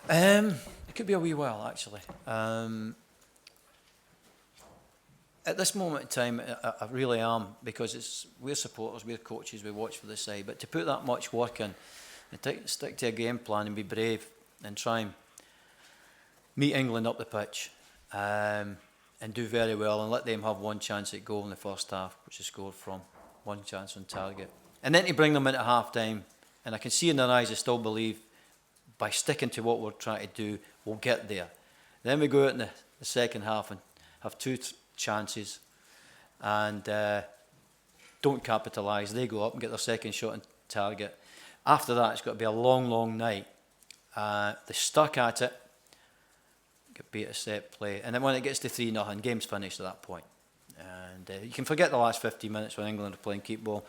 It could be a wee while, actually. At this moment in time, I really am, because we're supporters, we're coaches, we watch for the side. But to put that much work in and stick to a game plan and be brave and try and meet England up the pitch and do very well and let them have one chance at goal in the first half, which is scored from one chance on target. And then to bring them into half-time, and I can see in their eyes they still believe by sticking to what we're trying to do, we'll get there. Then we go out in the second half and have two chances and don't capitalise. They go up and get their second shot on target. After that, it's got to be a long, long night. They stuck at it, get beat a set play, and then when it gets to 3-0, game's finished at that point. And you can forget the last 15 minutes when England are playing keep ball.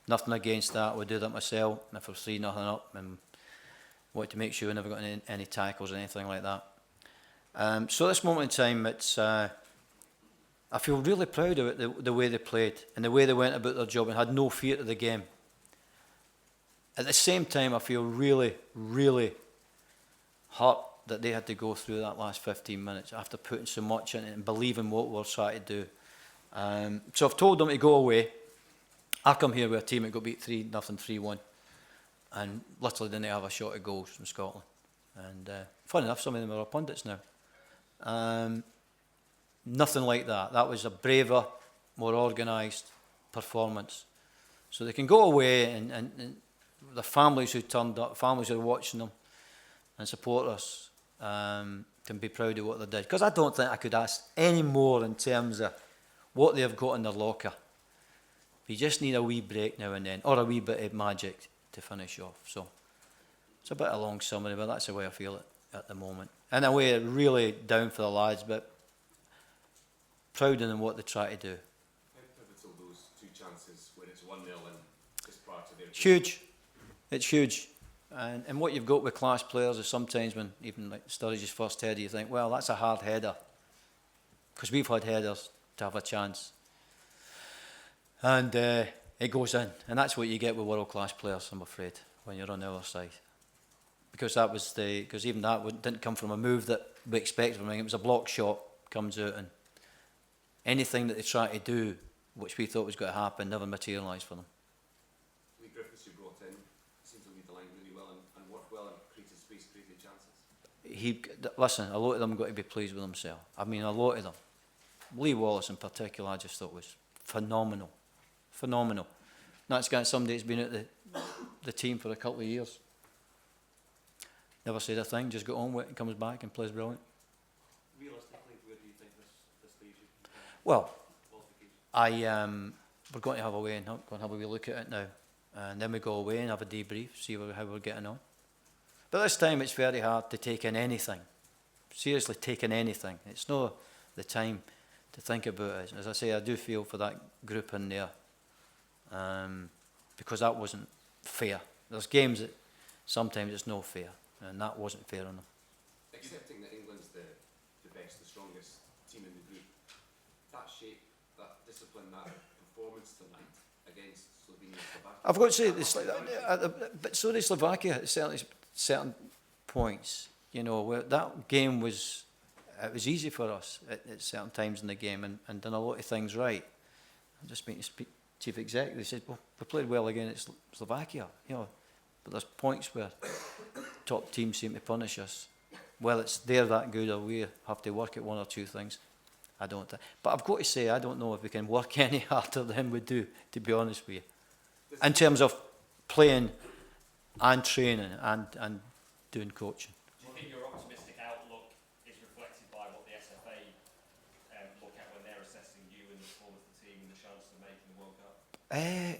Nothing against that. I would do that myself. And if we're 3-0 up, and wanted to make sure we never got any tackles or anything like that. So at this moment in time, it's I feel really proud of it, the way they played and the way they went about their job and had no fear of the game. At the same time, I feel really, really hurt that they had to go through that last 15 minutes after putting so much in it and believing what we're trying to do. So I've told them to go away. I come here with a team that got beat 3-0, 3-1. And literally didn't have a shot at goals from Scotland. And fun enough, some of them are our pundits now. Nothing like that. That was a braver, more organised performance. So they can go away and the families who turned up, families who are watching them and support us can be proud of what they did. Because I don't think I could ask any more in terms of what they've got in their locker. You just need a wee break now and then, or a wee bit of magic to finish off. So it's a bit of a long summary, but that's the way I feel it at the moment. In a way, really down for the lads, but proud of them what they try to do. How pivotal those two chances when it's 1-0 and just prior to their... It's huge. It's huge. And what you've got with class players is sometimes when even like Sturridge's first header, you think, well, that's a hard header. Because we've had headers to have a chance. And it goes in. And that's what you get with world-class players, I'm afraid, when you're on the other side. Because because even that didn't come from a move that we expected from him. It was a block shot, comes out, and anything that they try to do, which we thought was going to happen, never materialised for them. Lee Griffiths, who brought in, seems to lead the line really well and worked well and created space, created chances. Listen, a lot of them got to be pleased with themselves. I mean, a lot of them. Lee Wallace in particular, I just thought was phenomenal. Phenomenal. That's got somebody that's been at the team for a couple of years. Never said a thing, just got on with it and comes back and plays brilliant. Realistically, where do you think this leaves you? Well, we're going to have a way and go and have a wee look at it now. And then we go away and have a debrief, see how we're getting on. But this time it's very hard to take in anything. Seriously, take in anything. It's not the time to think about it. As I say, I do feel for that group in there. Because that wasn't fair. There's games that sometimes it's no fair, and that wasn't fair on them. Accepting that England's the best, the strongest team in the group, that shape, that discipline, that performance tonight against Slovenia and Slovakia. I've got to say, but so did Slovakia at certain points. You know, where that game was easy for us at certain times in the game and done a lot of things right. I'm just speaking to Chief Executive, he said, well, we played well against Slovakia, you know, but there's points where top teams seem to punish us. Well, they're that good or we have to work at one or two things. I don't think. But I've got to say, I don't know if we can work any harder than we do, to be honest with you. In terms of playing and training and doing coaching. Do you think your optimistic outlook is reflected by what the SFA look at when they're assessing you and the form of the team and the chance to make in the World Cup? I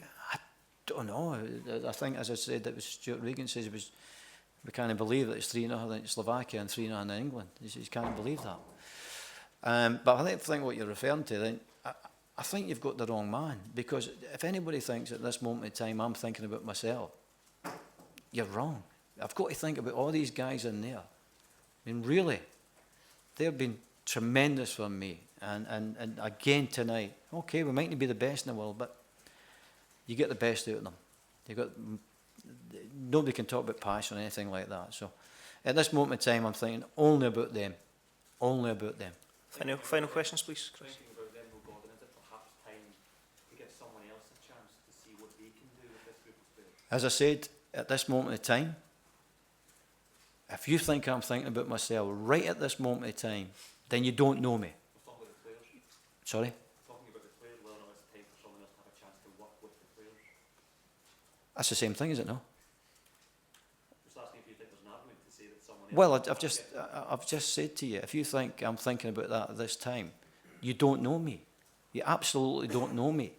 don't know. I think, as I said, that was Stuart Regan says we can't believe that it's 3-0 in Slovakia and 3-0 in England. You can't believe that. But I think what you're referring to, then I think you've got the wrong man. Because if anybody thinks at this moment in time I'm thinking about myself, you're wrong. I've got to think about all these guys in there. I mean, really, they've been tremendous for me. And again tonight, okay, we might not be the best in the world, but you get the best out of them. Nobody can talk about passion or anything like that. So At this moment in time, I'm thinking only about them. Only about them. Final questions, please, Chris. Thinking about them, though, Gordon, is it perhaps time to give someone else a chance to see what they can do with this group of players? As I said, at this moment in time, if you think I'm thinking about myself right at this moment in time, then you don't know me. We're talking about the players. Sorry? We're talking about the players, whether or not it's time for someone else to have a chance to work with the players. That's the same thing, is it no? Just asking if you think there's an argument to say that someone else... Well, I've just said to you, if you think I'm thinking about that at this time, you don't know me. You absolutely don't know me.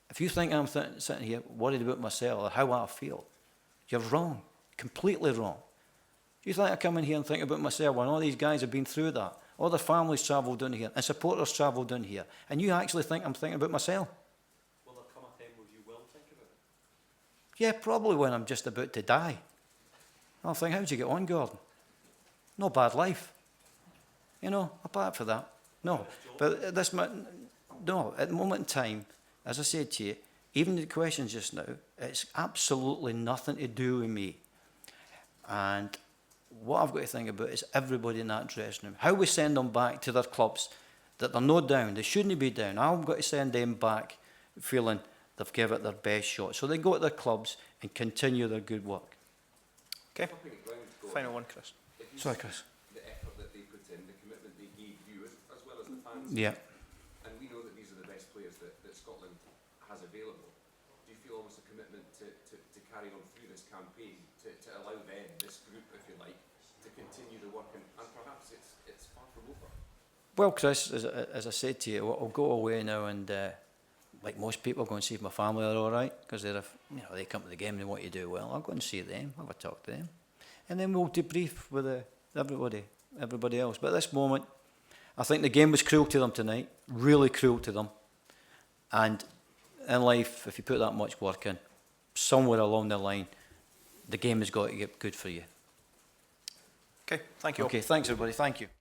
If you think I'm sitting here worried about myself or how I feel, you're wrong, completely wrong. You think I come in here and think about myself when all these guys have been through that, all their families travelled down here and supporters travelled down here, and you actually think I'm thinking about myself? Will there come a time where you will think about it? Yeah, probably when I'm just about to die. I'll think, how'd you get on, Gordon? No bad life. You know, apart from that. No. But at this no, at the moment in time, as I said to you, even the questions just now, it's absolutely nothing to do with me. And what I've got to think about is everybody in that dressing room. How we send them back to their clubs, that they're not down, they shouldn't be down. I've got to send them back feeling they've given it their best shot. So they go to their clubs and continue their good work. Okay. Flipping it round, Gordon, Final one, Chris. if you Sorry, see Chris. the effort that they put in, the commitment they gave you as well as the fans, Yeah. and we know that these are the best players that Scotland has available, do you feel almost a commitment to carry on through this campaign, to allow them, this group, if you like, to continue the work, and perhaps it's far from over? Well, Chris, as I said to you, I'll go away now and, like most people, go and see if my family are all right, because they come to the game and they want you to do well. I'll go and see them, have a talk to them, and then we'll debrief with everybody else. But at this moment, I think the game was cruel to them tonight, really cruel to them. And in life, if you put that much work in, somewhere along the line, the game has got to get good for you. Okay, thank you all. Okay, thanks everybody, thank you.